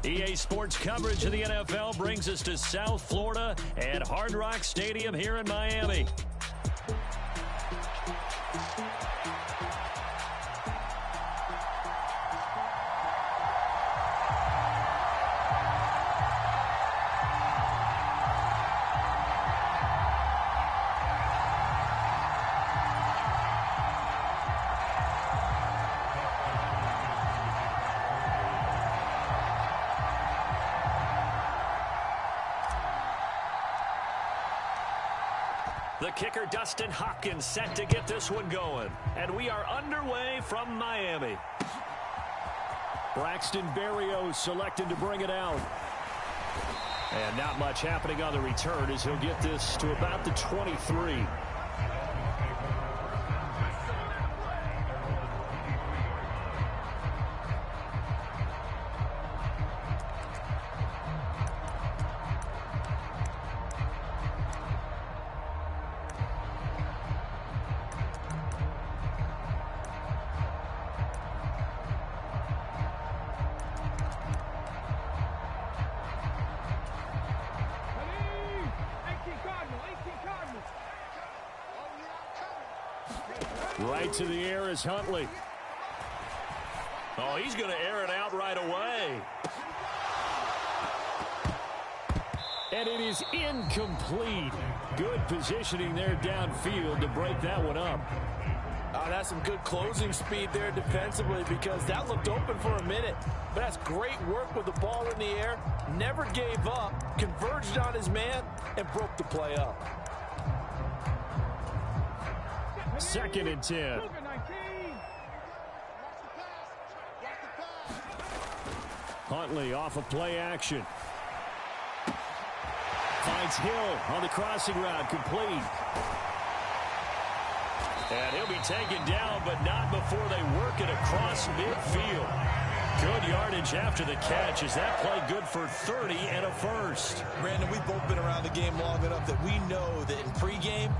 EA Sports coverage of the NFL brings us to South Florida and Hard Rock Stadium here in Miami. The kicker, Dustin Hopkins, set to get this one going. And we are underway from Miami. Braxton Berrios selected to bring it out. And not much happening on the return as he'll get this to about the 23. Right to the air is Huntley. Oh, he's going to air it out right away. And it is incomplete. Good positioning there downfield to break that one up. That's some good closing speed there defensively because that looked open for a minute. But that's great work with the ball in the air. Never gave up, converged on his man, and broke the play up. 2nd and 10. Huntley off of play action. Finds Hill on the crossing route, complete. And he'll be taken down, but not before they work it across midfield. Good yardage after the catch. Is that play good for 30 and a first? Brandon, we've both been around the game long enough that we know that in pregame,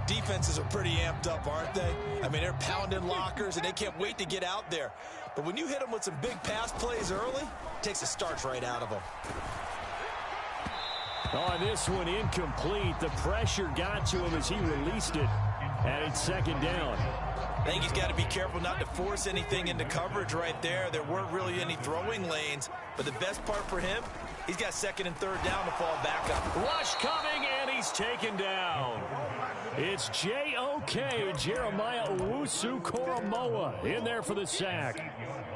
defenses are pretty amped up, aren't they? I mean, they're pounding lockers, and they can't wait to get out there. But when you hit them with some big pass plays early, it takes the starch right out of them. On this one, incomplete. The pressure got to him as he released it. And it's 2nd down. I think he's got to be careful not to force anything into coverage right there. There weren't really any throwing lanes. But the best part for him, he's got 2nd and 3rd down to fall back up. Rush coming, and he's taken down. It's J.O.K. Jeremiah Owusu-Koramoah in there for the sack.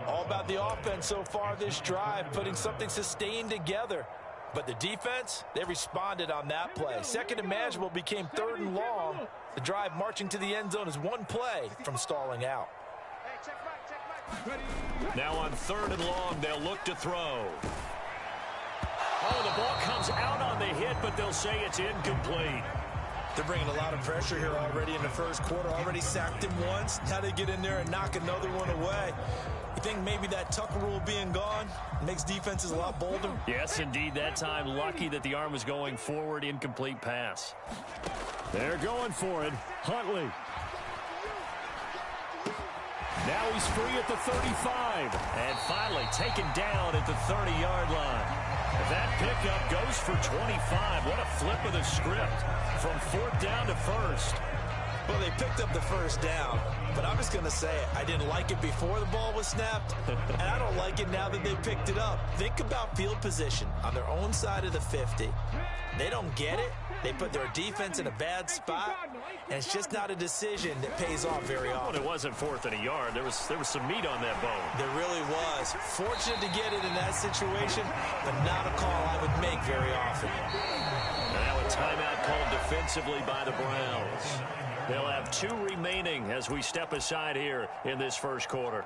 All about the offense so far this drive, putting something sustained together. But the defense, they responded on that play. 2nd and manageable became 3rd and long. The drive marching to the end zone is one play from stalling out. Now on 3rd and long, they'll look to throw. Oh, the ball comes out on the hit, but they'll say it's incomplete. They're bringing a lot of pressure here already in the first quarter. Already sacked him once. Now they get in there and knock another one away. You think maybe that Tucker rule being gone makes defenses a lot bolder? Yes, indeed. That time, lucky that the arm was going forward. Incomplete pass. They're going for it. Huntley. Now he's free at the 35. And finally taken down at the 30-yard line. That pickup goes for 25. What a flip of the script from 4th down to 1st. Well, they picked up the 1st down, but I'm just going to say it. I didn't like it before the ball was snapped, and I don't like it now that they picked it up. Think about field position on their own side of the 50. They don't get it. They put their defense in a bad spot, and it's just not a decision that pays off very often. Well, it wasn't 4th and a yard. There was some meat on that bone. There really was. Fortunate to get it in that situation, but not a call I would make very often. Now a timeout called defensively by the Browns. They'll have 2 remaining as we step aside here in this first quarter.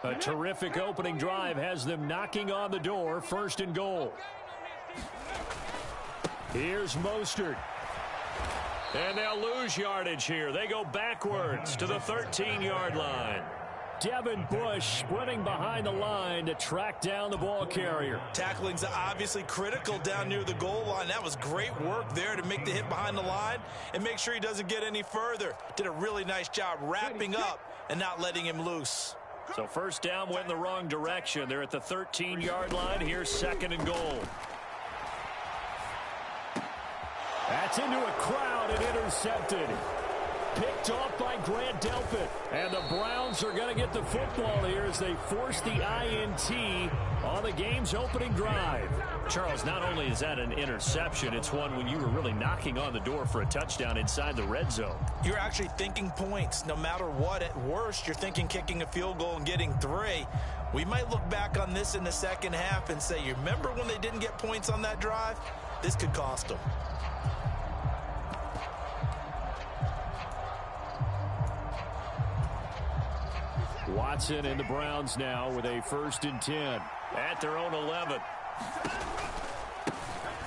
A terrific opening drive has them knocking on the door. 1st and goal. Here's Mostert. And they'll lose yardage here. They go backwards to the 13-yard line. Devin Bush sprinting behind the line to track down the ball carrier. Tackling's obviously critical down near the goal line. That was great work there to make the hit behind the line and make sure he doesn't get any further. Did a really nice job wrapping up and not letting him loose. So first down went in the wrong direction. They're at the 13-yard line. Here's second and goal. That's into a crowd and intercepted. Picked off by Grant Delpit. And the Browns are going to get the football here as they force the INT on the game's opening drive. Charles, not only is that an interception, it's one when you were really knocking on the door for a touchdown inside the red zone. You're actually thinking points. No matter what, at worst, you're thinking kicking a field goal and getting 3. We might look back on this in the second half and say, you remember when they didn't get points on that drive? This could cost them. Watson and the Browns now with a 1st and 10. At their own 11.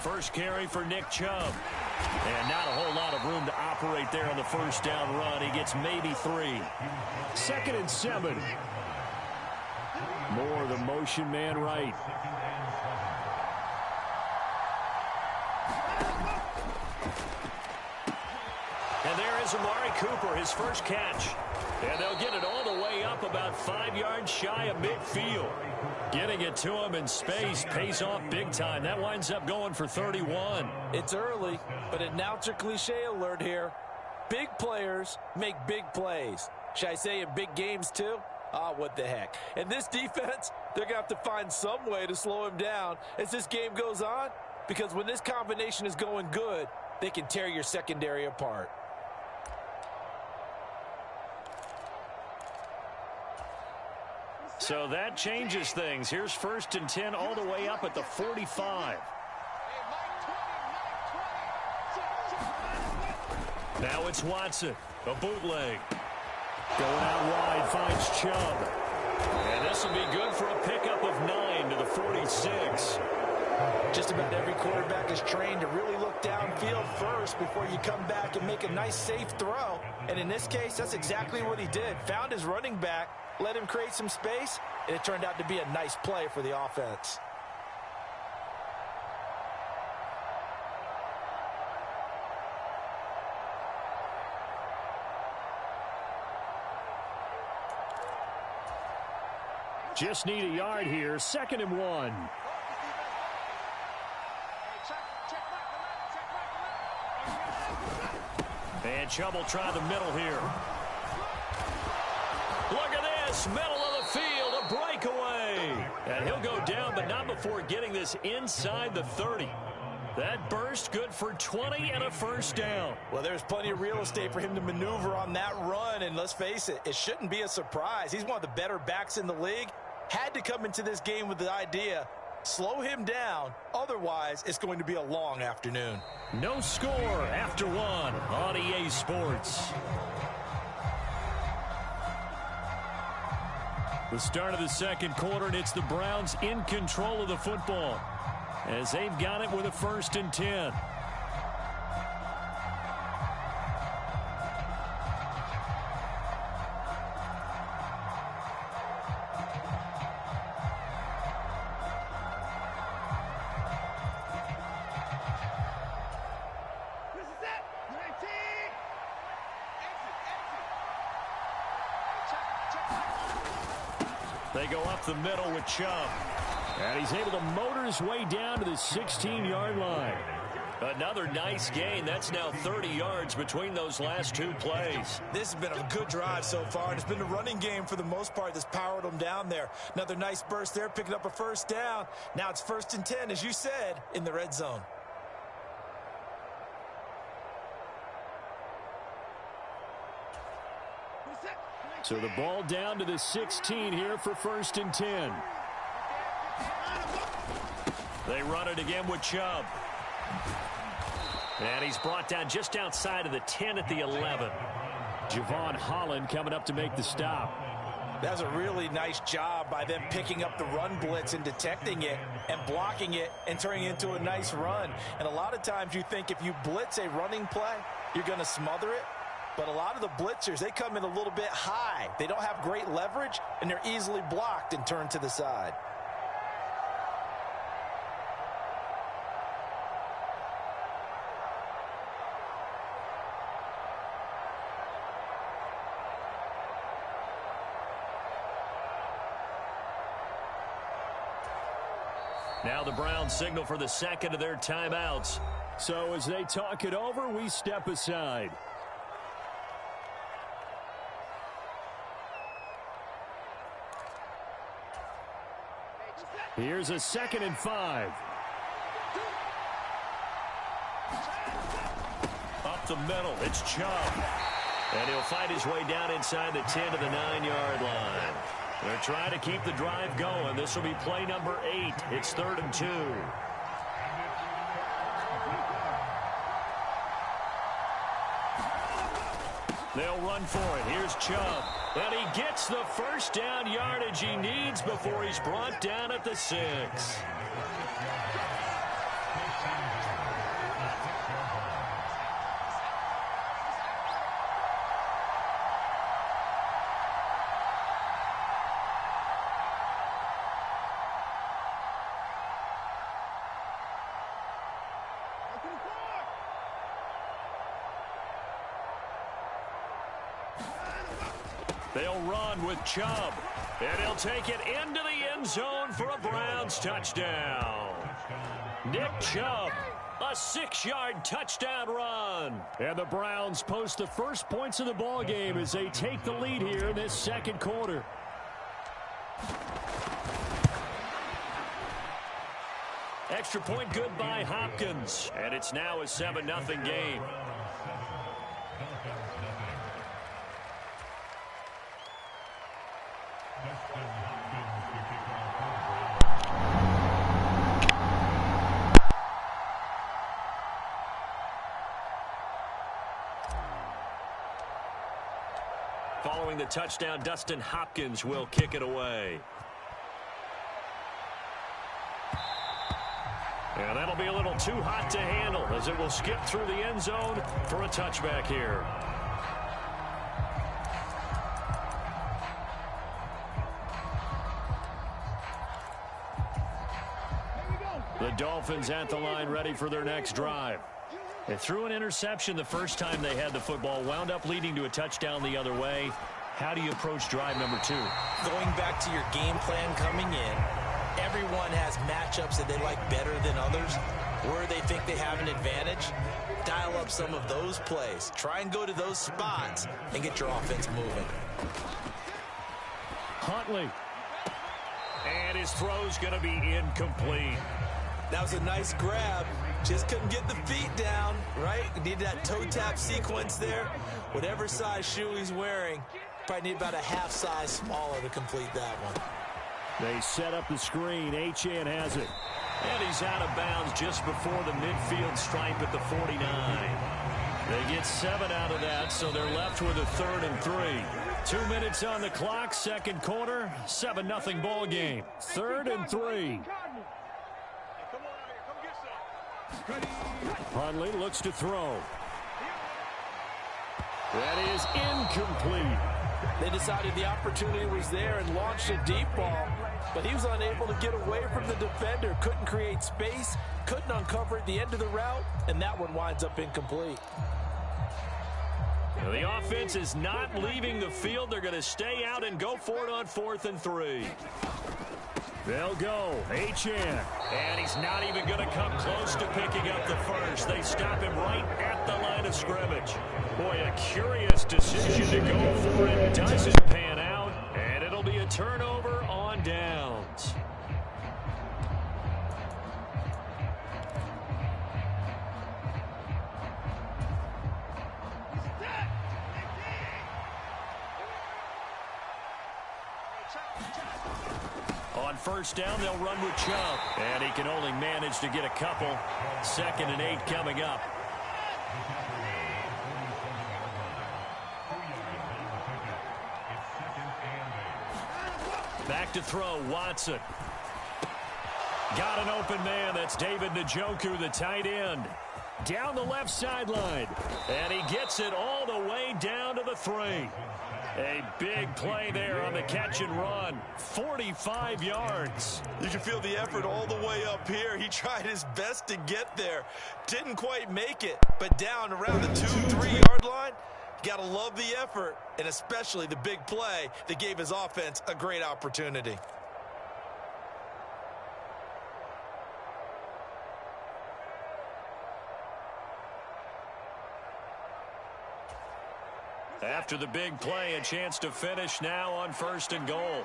First carry for Nick Chubb. And not a whole lot of room to operate there on the first down run. He gets maybe 3. 2nd and 7. Moore, the motion man right. And there is Amari Cooper, his first catch. And they'll get it all the way up about 5 yards shy of midfield. Getting it to him in space pays off big time. That winds up going for 31. It's early, but announcer cliche alert here. Big players make big plays. Should I say in big games too? What the heck. And this defense, they're going to have to find some way to slow him down as this game goes on. Because when this combination is going good, they can tear your secondary apart. So that changes things. Here's 1st and 10 all the way up at the 45. Now it's Watson, a bootleg. Going out wide, finds Chubb. And this will be good for a pickup of 9 to the 46. Just about every quarterback is trained to really look downfield first before you come back and make a nice, safe throw. And in this case, that's exactly what he did. Found his running back, let him create some space, and it turned out to be a nice play for the offense. Just need a yard here. 2nd and 1. And Chubb will try the middle here. Look at this, middle of the field, a breakaway. And he'll go down, but not before getting this inside the 30. That burst good for 20 and a first down. Well, there's plenty of real estate for him to maneuver on that run, and let's face it, it shouldn't be a surprise. He's one of the better backs in the league. Had to come into this game with the idea, slow him down, otherwise it's going to be a long afternoon. No score after 1 on EA Sports. The start of the second quarter, and it's the Browns in control of the football as they've got it with a 1st and 10. They go up the middle with Chubb. And he's able to motor his way down to the 16-yard line. Another nice gain. That's now 30 yards between those last 2 plays. This has been a good drive so far, and it's been the running game for the most part that's powered them down there. Another nice burst there, picking up a first down. Now it's 1st and 10, as you said, in the red zone. So the ball down to the 16 here for 1st and 10. They run it again with Chubb. And he's brought down just outside of the 10 at the 11. Javon Holland coming up to make the stop. That was a really nice job by them picking up the run blitz and detecting it and blocking it and turning it into a nice run. And a lot of times you think if you blitz a running play, you're going to smother it. But a lot of the blitzers, they come in a little bit high. They don't have great leverage, and they're easily blocked and turned to the side. Now the Browns signal for the second of their timeouts. So as they talk it over, we step aside. Here's a 2nd and 5. Up the middle, it's Chubb. And he'll fight his way down inside the 10 to the 9-yard line. They're trying to keep the drive going. This will be play number 8. It's 3rd and 2. They'll run for it. Here's Chubb. And he gets the first down yardage he needs before he's brought down at the 6. They'll run with Chubb. And he'll take it into the end zone for a Browns touchdown. Nick Chubb, a 6-yard touchdown run. And the Browns post the first points of the ball game as they take the lead here in this second quarter. Extra point good by Hopkins. And it's now a 7-0 game. Following the touchdown, Dustin Hopkins will kick it away. And that'll be a little too hot to handle as it will skip through the end zone for a touchback here. The Dolphins at the line ready for their next drive. They threw an interception the first time they had the football, wound up leading to a touchdown the other way. How do you approach drive number 2? Going back to your game plan coming in, everyone has matchups that they like better than others, where they think they have an advantage. Dial up some of those plays. Try and go to those spots and get your offense moving. Huntley. And his throw's going to be incomplete. That was a nice grab. Just couldn't get the feet down, right? Needed that toe tap sequence there. Whatever size shoe he's wearing, probably need about a half size smaller to complete that one. They set up the screen. Achane has it. And he's out of bounds just before the midfield stripe at the 49. They get 7 out of that, so they're left with a 3rd and 3. 2 minutes on the clock, second quarter, 7-0 ball game. 3rd and 3. Huntley looks to throw. That is incomplete. They decided the opportunity was there and launched a deep ball, but he was unable to get away from the defender, couldn't create space, couldn't uncover at the end of the route, and that one winds up incomplete. Now the offense is not leaving the field. They're going to stay out and go for it on 4th and 3. They'll go. Achane. And he's not even going to come close to picking up the first. They stop him right at the line of scrimmage. Boy, a curious decision to go for it. Doesn't pan out, and it'll be a turnover on downs. On first down, they'll run with Chubb. And he can only manage to get a couple. 2nd and 8 coming up. Back to throw, Watson. Got an open man. That's David Njoku, the tight end. Down the left sideline. And he gets it all the way down to the 3. A big play there on the catch and run. 45 yards. You can feel the effort all the way up here. He tried his best to get there. Didn't quite make it, but down around the 2-3 yard line. Got to love the effort, and especially the big play that gave his offense a great opportunity. After the big play, a chance to finish now on 1st and goal.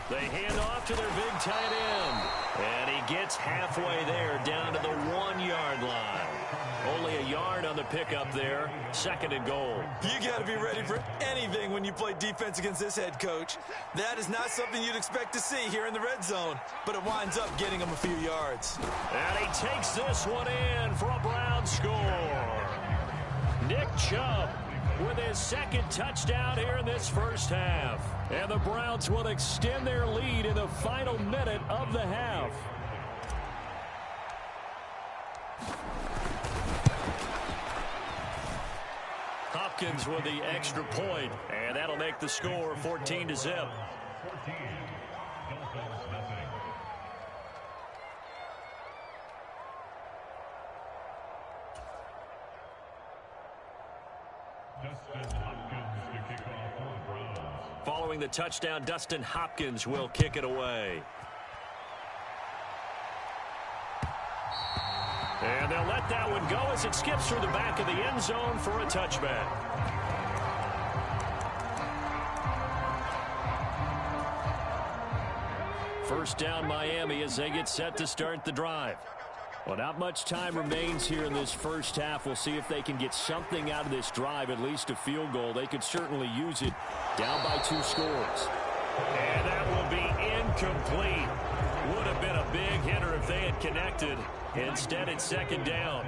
They hand off to their big tight end. And he gets halfway there, down to the 1-yard line. Only a yard on the pickup there. 2nd and goal. You got to be ready for anything when you play defense against this head coach. That is not something you'd expect to see here in the red zone, but it winds up getting him a few yards. And he takes this one in for a Brown score. Nick Chubb with his 2nd touchdown here in this first half. And the Browns will extend their lead in the final minute of the half. Hopkins with the extra point, and that'll make the score 14-0. Following the touchdown, Dustin Hopkins will kick it away. And they'll let that one go as it skips through the back of the end zone for a touchback. First down, Miami, as they get set to start the drive. Well, not much time remains here in this first half. We'll see if they can get something out of this drive, at least a field goal. They could certainly use it, down by 2 scores. And that will be incomplete. Would have been a big hitter if they had connected. Instead, it's 2nd down.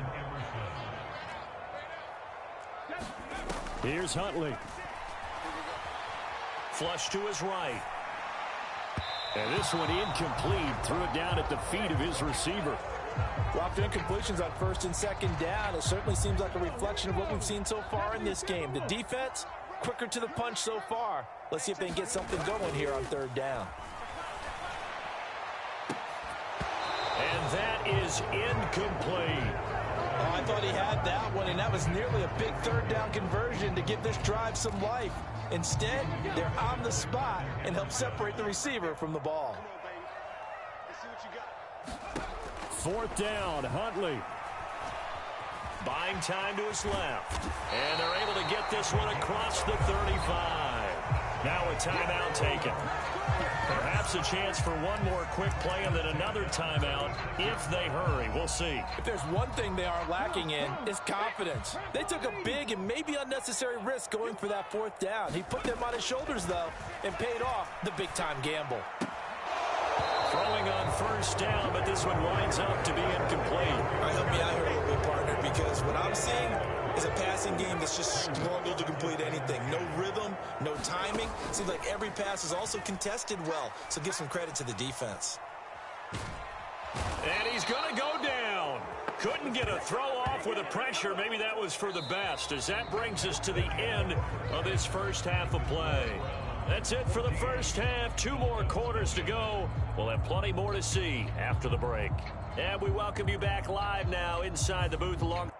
Here's Huntley. Flush to his right. And this one incomplete. Threw it down at the feet of his receiver. Well, after incompletions on 1st and 2nd down, it certainly seems like a reflection of what we've seen so far in this game. The defense, quicker to the punch so far. Let's see if they can get something going here on 3rd down. And that is incomplete. Oh, I thought he had that one, and that was nearly a big 3rd down conversion to give this drive some life. Instead, they're on the spot and help separate the receiver from the ball. 4th down, Huntley. Buying time to his left. And they're able to get this one across the 35. Now a timeout taken. Perhaps a chance for one more quick play and then another timeout if they hurry. We'll see. If there's one thing they are lacking in, it's confidence. They took a big and maybe unnecessary risk going for that 4th down. He put them on his shoulders, though, and paid off the big-time gamble. Throwing on 1st down, but this one winds up to be incomplete. All right, help me out here a little bit, partner, because what I'm seeing is a passing game that's just struggled to complete anything. No rhythm, no timing. Seems like every pass is also contested well, so give some credit to the defense. And he's going to go down. Couldn't get a throw off with the pressure. Maybe that was for the best, as that brings us to the end of this first half of play. That's it for the first half. 2 more quarters to go. We'll have plenty more to see after the break. And we welcome you back live now inside the booth along